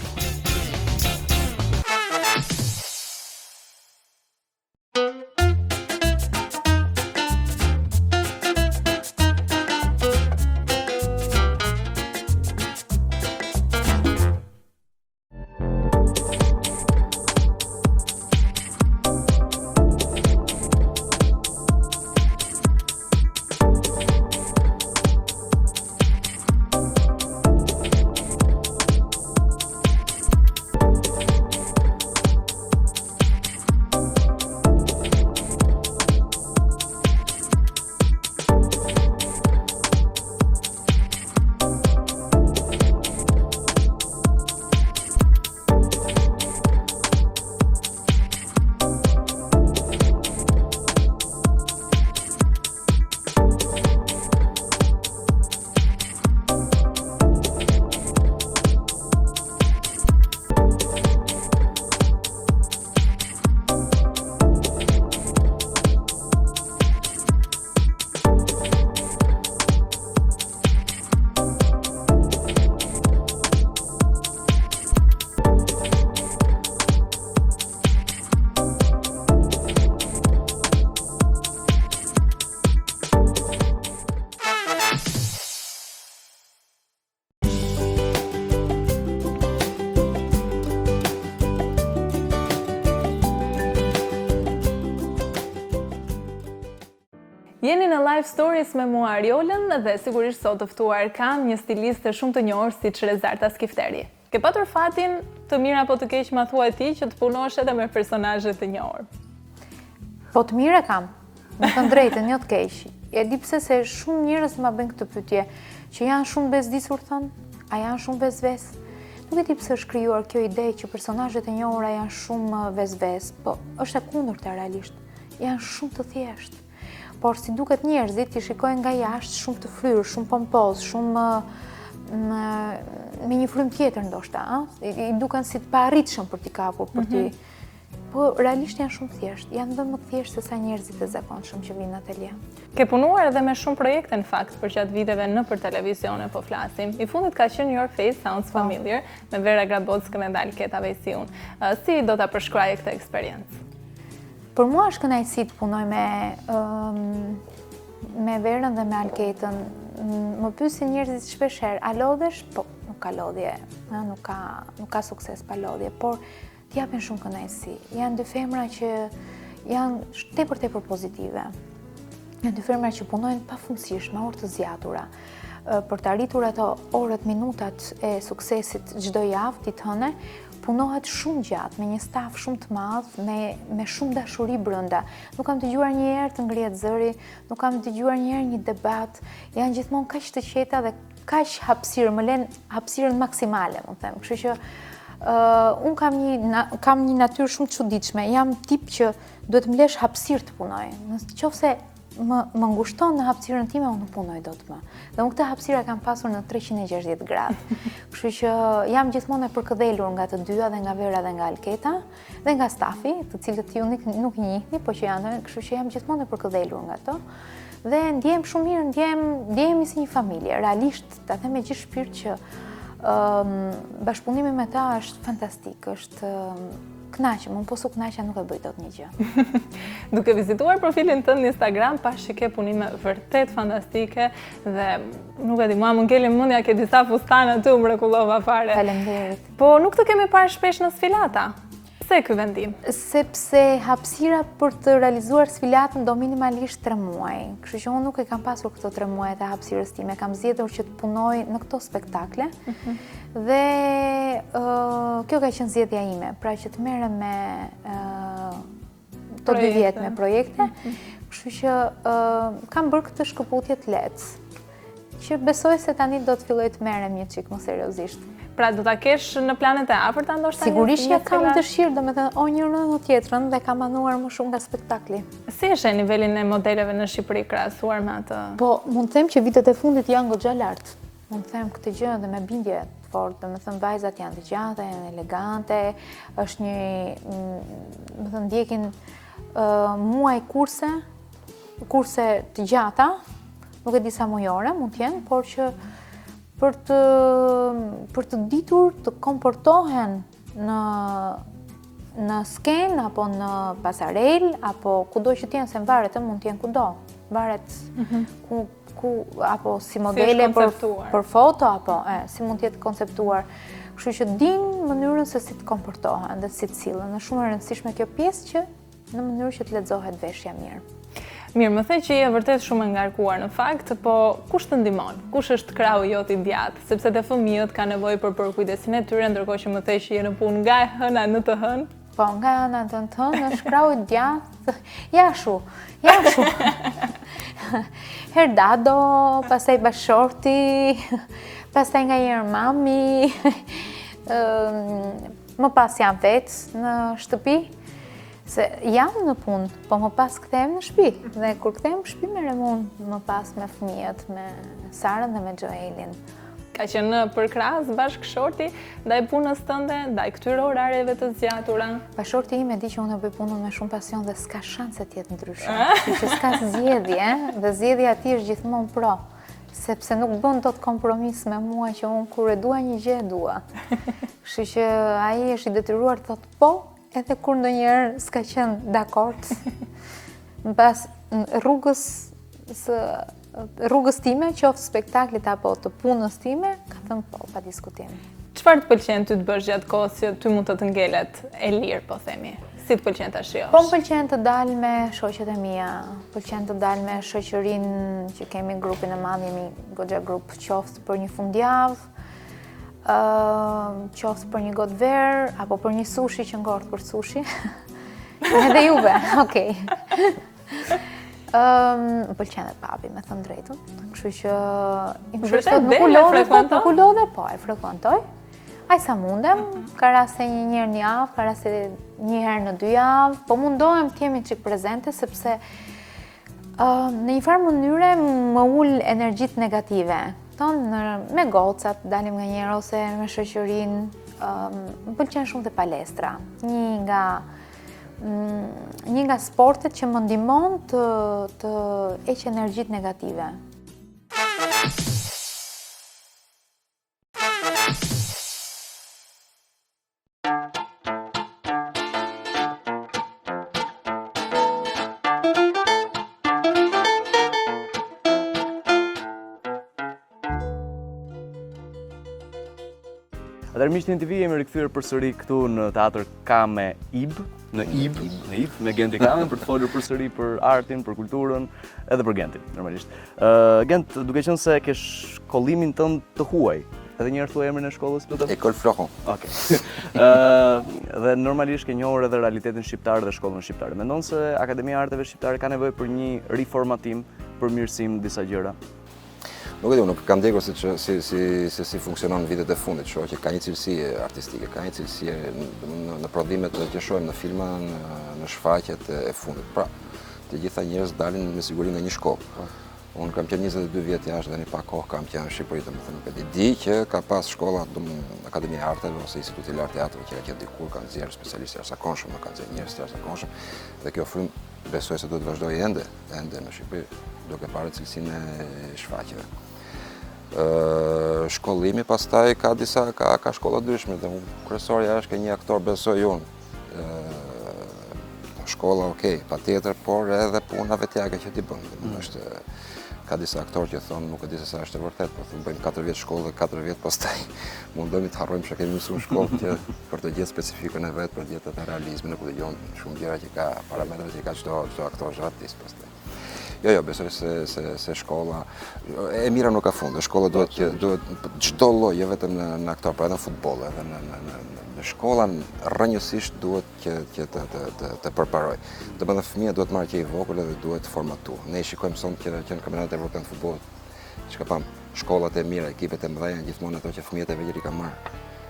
Jeni në Live Stories me mua Ariolën dhe sigurisht sot të ftuar kam një stiliste shumë të njohur si Rezarta Skifteri. Ke patur fatin të mirë apo të keq ma thuaj ti që të punosh edhe me personazhe të njohur? Po të mirë kam, me të drejtën, jo të keq. E di pse se shumë njerëz ma bën këtë pyetje, që janë shumë bezdisur thon, a janë shumë vezves? Nuk e di pse është krijuar kjo ide që personazhet e njohura janë shumë vezves, po është e kundërta realisht. Janë shumë të thjeshtë. Por si duket njerëzit i shikojnë nga jashtë shumë të fryrë, shumë pompoz, shumë me një frym tjetër ndoshta, i duken si të paarritshëm për t'i kapur, për t'i. Po realisht janë shumë thjeshtë, janë dhe më thjeshtë se sa njerëzit e zakonshëm që vinë në atelje. Ke punuar edhe me shumë projekte në fakt për gjatë viteve në për televizione po flasim. I fundit ka qenë Your Face Sounds Familiar me Vera Grabockën dhe Alketa Vejsiun. Si do ta përshkruaje këtë eksperiencë? Për mua është kënaqësi të punoj me Verën dhe me Alketën. Më pyesin njerëzit shpeshherë, a lodhesh? Po, nuk ka lodhje, nuk ka sukses pa lodhje, por t'japin shumë kënaqësi. Janë dy femra që janë tepër pozitive. Janë dy femra që punojnë pafundësisht, me orë të zgjatura, për të arritur ato orët, minutat e suksesit çdo javë, ditë hëne. Punohet shumë gjatë, me një staf shumë të madh, me shumë dashuri brenda. Nuk kam dëgjuar një herë të ngrihet zëri, nuk kam dëgjuar një herë një debat. Janë gjithmonë kaq të qeta dhe kaq hapësirë, më lën hapësirën maksimale, më them. Kështu që unë kam një natyrë shumë të çuditshme. Jam tip që duhet më lesh hapësirë të punoj. Nëse më ngushton në hapësirën time, unë nuk punoj dot më. Dhe unë këtë hapësira kam pasur në 360 gradë. Kështu që jam gjithmonë e përkëdhelur nga të dyja, dhe nga Vera dhe nga Alketa, dhe nga stafi, të cilët ju nuk njihni, po që janë, kështu që jam gjithmonë e përkëdhelur nga to. Dhe ndjem shumë mirë, ndjehemi si një familje. Realisht, ta them me gjithë shpirt që bashkëpunimi me ta është fantastik, është kënaqem, unë po su kënaqja nuk e bëj dot një gjë. Duke vizituar profilin tënd në Instagram, pash që ke punime vërtet fantastike dhe nuk e di, mua më ngeli mendja ke disa fustana aty u mrekullova fare. Faleminderit. Po nuk të kemi parë shpesh në sfilata. Pse ky vendim? Sepse hapësira për të realizuar sfilatën do minimalisht 3 muaj. Kështu që unë nuk e kam pasur këto 3 muaj të hapësirës time. Kam zgjedhur që të punoj në këto spektakle. Dhe kjo ka qenë zgjedhja ime, pra që të merrem me të 2 vjet me projekte. Kështu që kam bërë këtë shkëputje të lehtë, që besoj se tani do të filloj të merrem një çik më seriozisht. Pra do ta kesh në planet e afërta ndoshta? Sigurisht që kam dëshirë, domethënë o njërën o tjetrën dhe kam manuar më shumë nga spektakli. Si është nivelin e modeleve në Shqipëri krahasuar me atë? Po, mund të them që vitet e fundit janë goxha lart. Mund të them këtë gjë dhe me bindje të fortë, domethënë vajzat janë të gjata, janë elegante, është një, domethënë ndjekin muaj kurse kurse të gjata, nuk e di sa mujore mund t'jenë, por që për të ditur të komportohen në skenë, apo në pasarel, apo kudo që t'jenë, se varet mund t'jenë kudo. Varet apo si modele për foto, apo si mund t'jetë konceptuar. Kështu që din mënyrën se si të komportohen dhe si të sillen. Është shumë e rëndësishme kjo pjesë që në mënyrë që të lexohet veshja mirë. Mirë, më the që je vërtet shumë e ngarkuar në fakt, po kush të ndihmon? Kush është krau jot i djathtë? Sepse te fëmijët kanë nevojë për kujdesin e tyre, ndërkohë që më the që je në punë nga e hëna në të hënë. Po, nga hëna në të hënë është krau i djathtë. Jashu. Herdado, pastaj bashorti, pastaj nga herë mami, më pas jam vetë në shtëpi, se jam në punë, po më pas kthehem në shtëpi. Dhe kur kthehem në shtëpi merrem unë më pas me fëmijët, me Sarën dhe me Joelin. Ka qenë përkrahas bashkëshorti ndaj punës tënde, ndaj këtyre orareve të zgjatura? Bashkëshorti im e di që unë bëj punën me shumë pasion dhe s'ka shanse të jetë ndryshe. Kështu që s'ka zgjedhje, dhe zgjedhja e tij është gjithmonë pro. Sepse nuk bën dot kompromis me mua që unë kur e dua një gjë e dua. Kështu që ai është i detyruar të thotë po, edhe kur ndonjëherë s'ka qenë dakord. Mbas rrugës time, qoftë spektaklit apo të punës time, ka thënë po, pa diskutim. Çfarë të pëlqen ty të bësh gjatë kohës që ty mund të ngelet e lirë, po themi? Si të pëlqen ta shijosh? Po më pëlqen të dal me shoqet e mia, pëlqen të dal me shoqërinë që kemi grupin e madh, jemi goxha grup, qoftë për një fundjavë, qoftë për një gotë verë, apo për një sushi që ngort për sushi. Edhe juve, okej. Më pëlqen edhe papi, me thënë drejtën. Kështu që nuk u lodhe, po e frekuentoj. Aj sa mundem, ka raste një herë në javë, ka raste një herë në 2 javë, po mundohem të jemi çik prezente sepse në një farë mënyre më ul energjitë negative. Me gocat dalim nganjëherë ose me shoqërinë. Më pëlqen shumë te palestra. Një nga sportet që më ndihmon të heq energjitë negative. Atëherë miqtë në TV jemi rikthyer përsëri këtu në teatr Kame Ib, me Genti Kame për të folur përsëri për artin, për kulturën, edhe për Gentin, normalisht. Gent, duke qenë se ke shkollimin tënd të huaj, edhe një herë thuaj emrin e shkollës, lutem? École Florent. Okej. Dhe normalisht ke njohur edhe realitetin shqiptar dhe shkollën shqiptare. Mendon se Akademia e Arteve Shqiptare ka nevojë për një riformatim, përmirësim disa gjëra? Nuk e di, nuk kam ndjekur si funksionon në vitet e fundit, shoh që ka një cilësi artistike, ka një cilësi në prodhimet që shohim në filma, në shfaqjet e fundit. Pra, të gjitha njerëz dalin me siguri nga një shkollë. Unë kam qenë 22 vjet jashtë dhe një pak kohë kam qenë në Shqipëri, domethënë nuk e di që ka pas shkolla Akademia e Arteve ose Instituti i Teatrit që ka dikur kanë nxjerrë specialistë jashtëzakonshëm, kanë nxjerrë njerëz të jashtëzakonshëm dhe kjo frym besoj se do të vazhdojë ende në Shqipëri, duke parë cilësinë e shfaqjeve. Shkollimi pastaj ka shkolla ndryshme dhe kryesorja është një aktor, besoj unë. Shkolla okej, patjetër, por edhe puna vetjake që ti bën. Ka disa aktorë që thonë nuk e di se sa është e vërtet, po thonë bëjmë 4 vjet shkollë dhe 4 vjet pastaj mundohemi të harrojmë që kemi mësuar shkollë për të gjetur specifikën e vet, për të gjetur atë realizmin, nuk dëgjon shumë gjëra që ka parametra që ka çdo aktor çdo artist pastaj. Jo, besoj se shkolla e mira nuk ka fund. Shkolla duhet çdo lloj, jo vetëm në aktor, por edhe në futboll, edhe në shkolla rrënjësisht duhet që të përparoj. Domethënë fëmia duhet marrë që i vogël dhe duhet formatuar. Ne shikojmë sonte që në kampionatet evropian të futbollit, çka pam, shkollat e mira, ekipet e mëdha janë gjithmonë ato që fëmijët e vegjël i kanë marrë.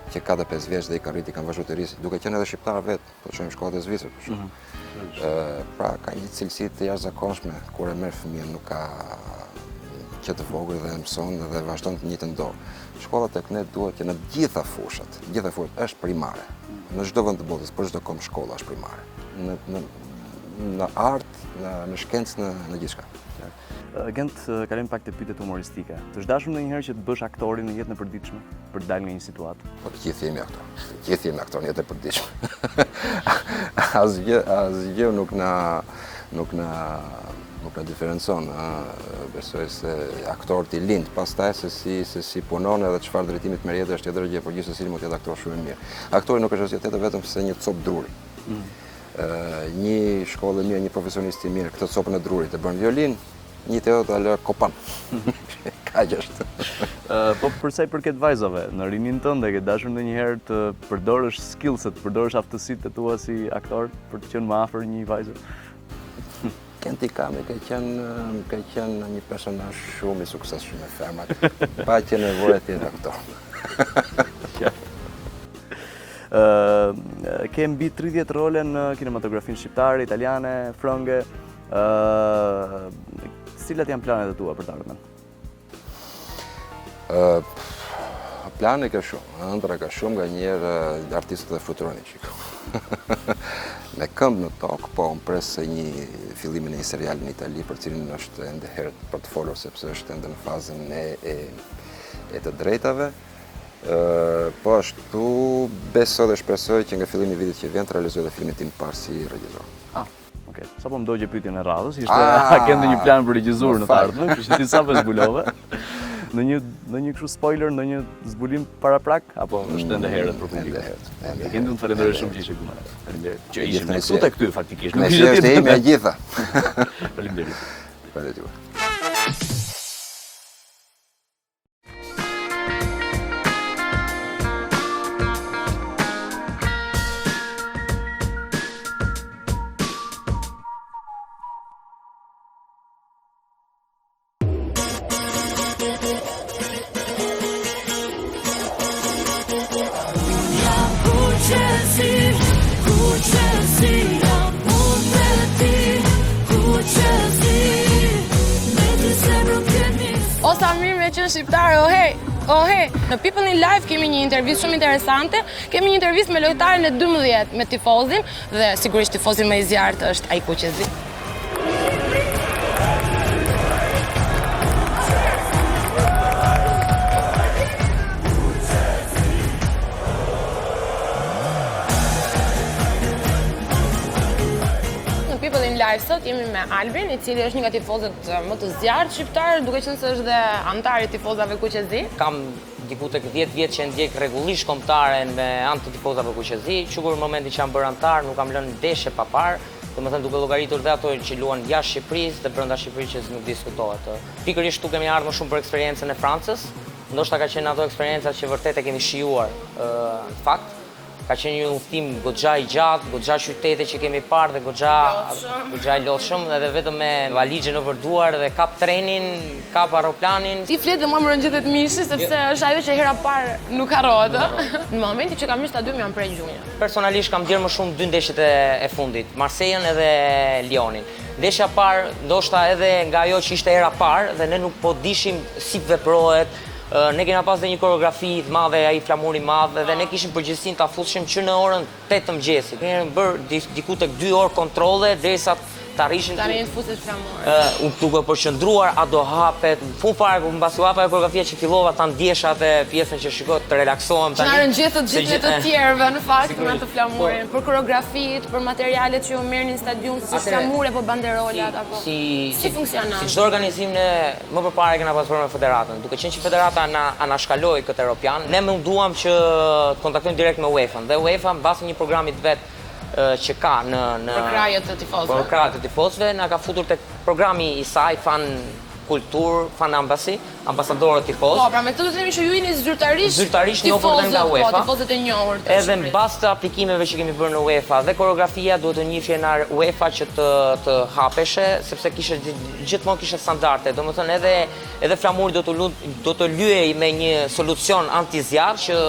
Që 4-5 vjeç dhe i kanë rrit, i kanë vazhduar të rrisin, duke qenë edhe shqiptar vetë, po shohim shkollat e Zvicrës për shembull. Pra ka një cilësi të jashtëzakonshme kur e merr fëmijën, nuk ka që të vogël dhe mëson dhe vazhdon të njëjtën dorë. Shkolla tek ne duhet që në gjitha fushat është primare. Në çdo vend të botës, për çdo kom shkolla është primare. në art, në shkencë, në gjithçka. Gent, kalojmë pak te pyetjet humoristike. Të dashur ndonjëherë që të bësh aktorin në jetën e përditshme për të dalë nga një situatë? Po të gjithë jemi aktor. Të gjithë jemi aktor në jetën e përditshme. Asgjë nuk na diferencon. Besoj se aktorët i lind pastaj se si punon edhe çfarë drejtimi të merr jetë është tjetër gjë, por gjithsesi mund të jetë aktor shumë i mirë. Aktori nuk është asgjë vetëm se një copë druri. Një shkollë e mirë, një profesionist i mirë, këtë copën e drurit e bën violin, një teot ta lë kopan. Kaq është. Po për sa i përket vajzave, në rinin tënde ke dashur ndonjëherë të përdorësh skillset, të përdorësh aftësitë e tua si aktor për të qenë më afër një vajze? Kenti Kami ka qenë një personazh shumë i suksesshëm në Fermat. Pa që nevojë të jetë aktor. Ke mbi 30 role në kinematografinë shqiptare, italiane, frënge. Cilat janë planet e tua për të ardhmen? Plane ka shumë, ëndra ka shumë, nga njerë artistët e fluturoni qiko. Me këmbë në tokë, po më presë një fillimin e një serial në Itali, për cilin është ende herët për të folur, sepse është ende në fazën e të drejtave. Po ashtu besoj dhe shpresoj që nga fillimi i vitit që vjen të realizoj dhe filmin tim parë si regjisor. Okej. Sapo më dogje pyetjen e radhës, ishte a ke ndonjë plan për regjizur në të ardhmen, kështu që ti sapo zbulove. Në një kështu spoiler, në një zbulim paraprak apo është ende herët për publikun? Kendi të falenderoj shumë që ishe këtu. Faleminderit. Që ishim ne këtu tek ty faktikisht. Me është ime e gjitha. Faleminderit. Faleminderit. O sa mirë me qenë shqiptare, ohe! Në People in Life kemi një intervistë shumë interesante, kemi një intervistë me lojtarin e 12 me tifozin, dhe sigurisht tifozin më i zjarrt është ai Kuqezi. Live sot jemi me Albin, i cili është një nga tifozët më të zjarrt shqiptar, duke qenë se është dhe antar i tifozave Kuqezi. Kam diku tek 10 vjet që ndjek rregullisht kombëtaren me anë të tifozave Kuqezi, çukur në momentin që jam bërë antar, nuk kam lënë ndeshje pa parë, domethënë duke llogaritur dhe ato që luan jashtë Shqipërisë dhe brenda Shqipërisë që nuk diskutohet. Pikërisht këtu kemi ardhur më shumë për eksperiencën e Francës, ndoshta ka qenë ato eksperienca që vërtet e kemi shijuar në fakt. Ka qenë një udhëtim goxha i gjatë, goxha qytete që kemi parë dhe goxha i lodhshëm, edhe vetëm me valixhe në vërduar dhe kap trenin, kap aeroplanin. Ti flet dhe mua më rëngjetet mishi, sepse është ajo që hera parë nuk harrohet. Në momentin që kam hyrë stadium jam prej gjunja. Personalisht kam djerë më shumë 2 ndeshjet e fundit, Marseillën edhe Lyonin. Ndeshja parë, ndoshta edhe nga ajo që ishte hera parë dhe ne nuk po dishim si veprohet. Ne kena pas dhe një koreografi të madhe, ai flamuri madh, dhe ne kishim përgjegjësinë ta fushim që në orën 8 të mëngjesit. Ne kemi bërë diku tek 2 orë kontrolle derisa të arrishin. Tani të fusesh flamur. Unë duke përqendruar a do hapet. Fund fare kur mbasi u hapa koreografia që fillova ta ndjesha atë pjesën që shikoj të relaksohem tani. Na rëngjetët gjithë të tjerëve në fakt me atë flamurin, për koreografitë, për materialet që ju merrni në stadium, si flamure apo banderolat apo. Si funksionon? Si çdo organizim ne më përpara kena pasur me federatën. Duke qenë që federata na shkaloi këtë Europian, ne munduam që të kontaktojmë direkt me UEFA-n dhe UEFA mbasi një programi të vet që ka në për krajët të tifozëve. Për krajët të tifozëve na ka futur tek programi i saj Fan Kultur, Fan Embassy, ambasadorët tifoz. Po, pra me këtë do të themi që ju jeni zyrtarisht njohur nga UEFA. Po, tifozët e njohur. Edhe mbas të aplikimeve që kemi bërë në UEFA dhe koreografia duhet të njihej në UEFA që të hapeshe, sepse gjithmonë kishte standarde. Domethënë edhe flamuri do të lyhej me një solucion antizjarr që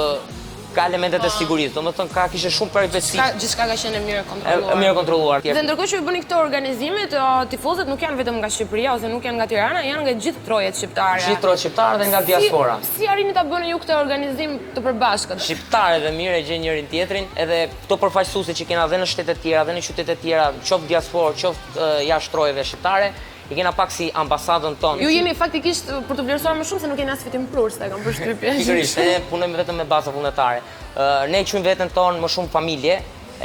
ka elementet e sigurisë, domethënë kishte shumë peripesit. Gjithçka ka qenë mirë kontrolluar. Mirë kontrolluar. Dhe ndërkohë që bëni këto organizimit, tifozët nuk janë vetëm nga Shqipëria ose nuk janë nga Tirana, janë nga gjithë trojet shqiptare. Gjithë trojet shqiptare dhe nga diaspora. Si arrini ta bëni ju këtë organizim të përbashkët? Shqiptarët dhe mirë e gjenë njërin tjetrin, edhe këto përfaqësuesit që kena dhe në shtete tjera, dhe në qytete tjera, qoftë diaspora, qoftë jashtë trojeve shqiptare, i kena pak si ambasadën tonë. Ju jeni faktikisht për të vlerësuar më shumë se nuk jeni as fitim prur, se kam përshtypjen. Pikërisht, ne punojmë vetëm me baza vullnetare. Ne quajmë veten tonë më shumë familje,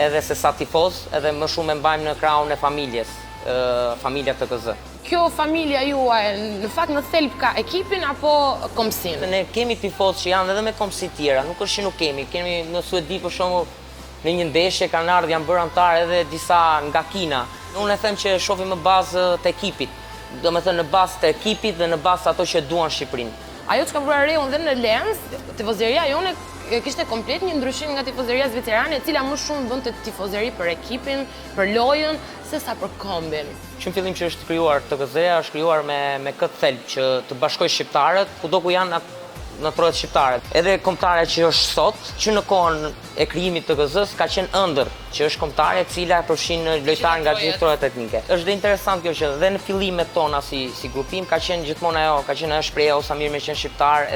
edhe se sa tifoz, edhe më shumë e mbajmë në krahun e familjes, familja TKZ. Kjo familja juaj, në fakt në thelb ka ekipin apo komsin? Ne kemi tifoz që janë edhe me komsi tjera, nuk është që nuk kemi. Kemi në Suedi për shembull në një ndeshje kanë ardhur janë bërë antar edhe disa nga Kina. Unë e them që shohim në bazë të ekipit, domethënë në bazë të ekipit dhe në bazë ato që duan Shqipërinë. Ajo që ka bërë reun dhe në Lens, tifozëria jone kishte komplet një ndryshim nga tifozëria zvicerane, e cila më shumë bënte tifozëri për ekipin, për lojën, se sa për kombin. Që në fillim që është krijuar TKZ-ja, është krijuar me këtë thelb që të bashkojë shqiptarët kudo ku janë në trojet shqiptare. Edhe kombëtare që është sot, që në kohën e krijimit të TKZ-s ka qenë ëndër, që është kombëtare e cila përfshin lojtarë nga gjithë trojet etnike. Është dhe interesant kjo që dhe në fillimet tona si grupim ka qenë gjithmonë ajo shpreha ose mirë me qenë shqiptar,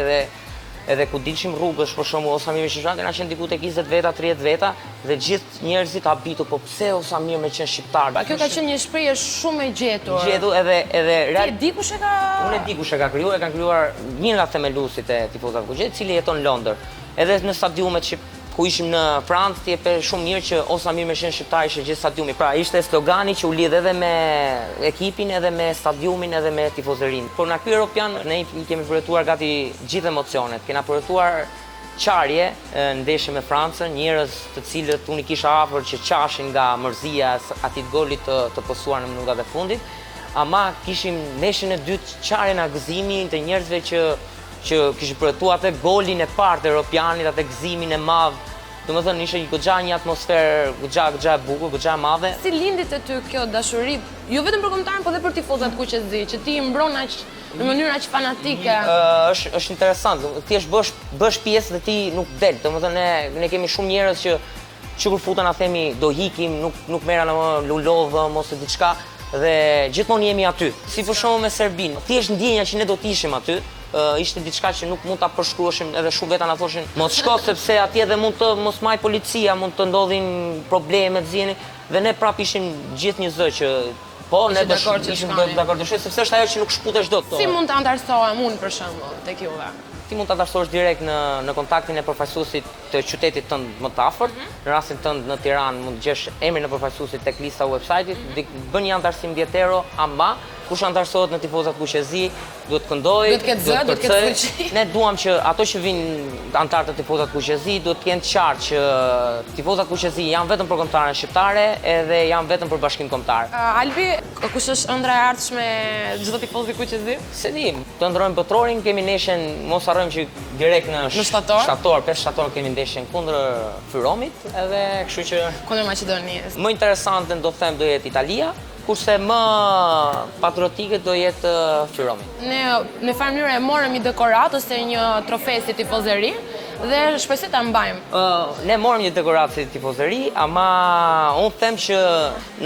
edhe ku dilshim rrugës, për shembull, Osamir me qenë na qenë diku tek 20 veta, 30 veta dhe gjithë njerëzit habitu, po pse Osamir me qenë shqiptar? Kjo ka qenë një shprehje shumë e gjetur. Gjetur edhe real. Ti e di kush e ka? Unë e di kush e ka krijuar, e kanë krijuar një nga themeluesit e tifozave kuqe, i cili jeton në Londër. Edhe në stadiumet ku ishim në Francë, ti e pe shumë mirë që Osamir me qenë shqiptar ishte gjithë stadiumi. Pra ishte slogani që u lidh edhe me ekipin, edhe me stadiumin, edhe me tifozërinë. Por në ky Europian ne kemi përjetuar gati gjithë emocionet. Kena përjetuar qarje në ndeshje me Francën, njerëz të cilët unë i kisha afër që qashin nga mërzia atit golit të posuar në minutat e fundit, ama kishim ndeshjen e dytë qarjen e gëzimit të njerëzve që kishin përjetuar atë golin e parë të Europianit, atë gëzimin e madh. Domethënë ishte një atmosferë goxha e bukur, goxha e madhe. Si lindi te ty kjo dashuri, jo vetëm për kombëtarin, por edhe për tifozat kuqezi, që ti i mbron aq në mënyrë aq fanatike? Është interesant, ti bësh pjesë dhe ti nuk del. Domethënë ne kemi shumë njerëz që kur futen na themi do hikim, nuk merren më lulodhëm ose diçka dhe gjithmonë jemi aty. Si për shembull me Serbinë, thjesht ndjenja që ne do të ishim aty. Ishte diçka që nuk mund ta përshkruashim, edhe shumë veta na thoshin mos shko sepse atje dhe mund të mos maj policia, mund të ndodhin probleme të zjeni dhe ne prap ishim gjithë një zë që po ne ishim dakord sepse është ajo që nuk shputesh dot. Si mund të antarësohem unë për shembull tek juve? Ti mund të antarësohesh direkt në kontaktin e përfaqësuesit të qytetit tënd më të afërt. Në rastin tënd në Tiranë mund të gjesh emrin e përfaqësuesit tek lista e website-it, bën një antarësim vjetero, ama kush antarësohet në tifozat kuqezi, duhet të këndojë, duhet të ketë fuqi. Ne duam që ato që vinë antarë të tifozat kuqezi duhet të jenë të qartë që tifozat kuqezi janë vetëm për kombëtaren shqiptare edhe janë vetëm për bashkim kombëtar. Albi, kush është ëndra e ardhshme çdo tifozi kuqezi? Se di, të ndrojmë botrorin, kemi ndeshjen, mos harrojmë që direkt në shtator, 5 shtator kemi ndeshjen kundër Fyromit, edhe kështu që kundër Maqedonisë. Më interesante do them do jetë Italia, kurse më patriotike do jetë Fyromi. Ne në farë mënyrë e morëm një dekorat ose një trofe si tifozëri dhe shpresoj ta mbajmë. Ne morëm një dekorat si tifozëri, ama unë them që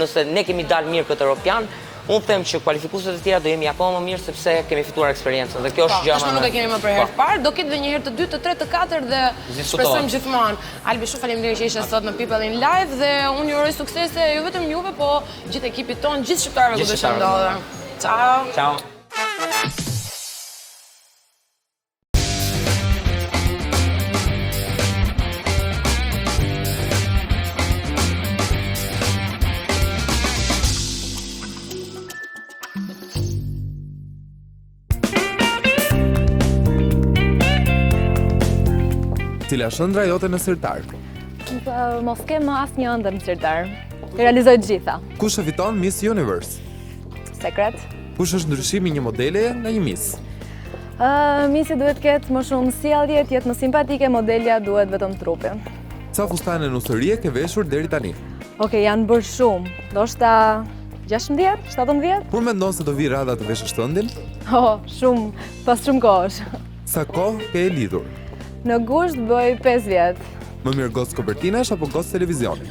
nëse ne kemi dalë mirë këtë Europian, unë them që kualifikuesit e tjera do jemi akoma më mirë sepse kemi fituar eksperiencën dhe kjo është gjë më. Nuk e kemi më për herë të parë, do ketë edhe një herë të dytë, të tretë, të katërt dhe shpresojmë gjithmonë. Albi, shumë faleminderit që ishe sot në People in Live dhe unë ju uroj suksese jo vetëm juve, po gjithë ekipit ton, gjithë shqiptarëve ku do të ndodhen. Ciao. Ciao. Cila është ëndra jote në sirtar? Mos kem asnjë ëndër në sirtar. Realizoj të gjitha. Kush e fiton Miss Universe? Sekret. Kush është ndryshimi një modele nga një Miss? Missi duhet ketë më shumë sjellje, të jetë më simpatike, modelja duhet vetëm trupin. Sa fustane nusërie ke veshur deri tani? Okej, janë bërë shumë. Ndoshta 16, 17? Kur mendon se do vi rada të veshësh tëndin? Shumë, pas shumë kohësh. Sa kohë ke e lidhur? Në gusht bëj 5 vjet. Më mirë gocë kopertinash apo gocë televizioni?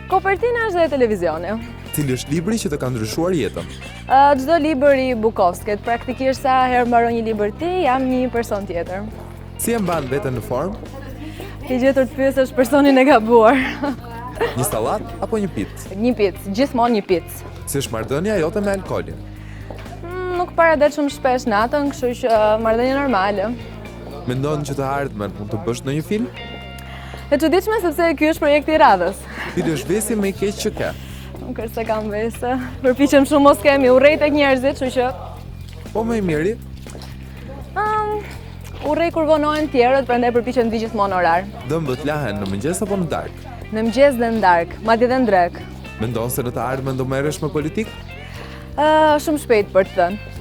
Kopertinash dhe televizioni. Cili është libri që të ka ndryshuar jetën? Çdo libër i Bukovskit, praktikisht sa herë mbaron një libër ti, jam një person tjetër. Si e mban veten në formë? Ke gjetur të pyesësh personin e gabuar. Një sallatë apo një picë? Një picë, gjithmonë një picë. Si është marrëdhënia jote me alkoolin? Nuk paradet shumë shpesh natën, kështu që marrëdhënie normale. Mendon që të ardhmen mund të bësh ndonjë film? E çuditshme sepse ky është projekti i radhës. Cili është vesi më i keq që ke? Nuk është se kam vese. Përpiqem shumë mos kemi, urrej tek njerëzit, kështu që Po më i miri? urrej kur vonohen tjerët, prandaj përpiqem të vi gjithmonë orar. Dëmbët lahen në mëngjes apo në darkë? Në mëngjes dhe në darkë, madje dhe në drekë. Mendon se në të ardhmen do merresh me politikë? Shumë shpejt për të thënë.